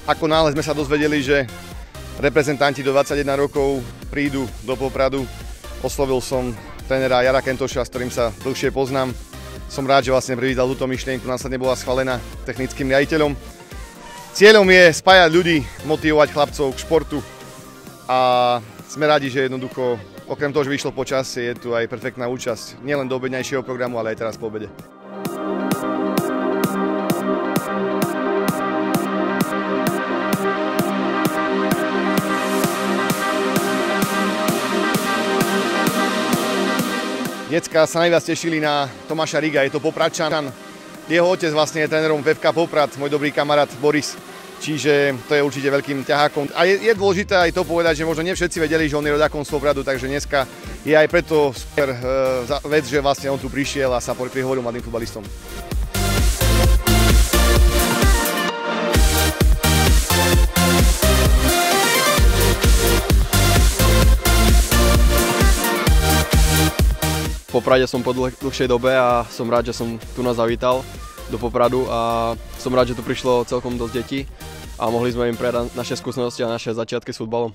Ako náhle sme sa dozvedeli, že reprezentanti do 21 rokov prídu do Popradu, oslovil som trénera Jara Kentoša, s ktorým sa dlhšie poznám. Som rád, že vlastne privítal túto myšlienku, následne bola schválená technickým riaditeľom. Cieľom je spájať ľudí, motivovať chlapcov k športu a sme radi, že jednoducho, okrem toho, že vyšlo počasie, je tu aj perfektná účasť, nielen do obedňajšieho programu, ale aj teraz po obede. Decká sa najviac tešili na Tomáša Riga, je to Popradčan. Jeho otec vlastne je trénerom VFK Poprad, môj dobrý kamarát Boris. Čiže to je určite veľkým ťahákom. A je dôležité aj to povedať, že možno nie všetci vedeli, že on je rodákom z Popradu, takže dneska je aj preto super vec, že vlastne on tu prišiel a sa prihovoril mladým futbalistom. V Poprade som po dlhšej dobe a som rád, že som tu nás zavítal do Popradu a som rád, že tu prišlo celkom dosť detí a mohli sme im predať naše skúsenosti a naše začiatky s futbalom.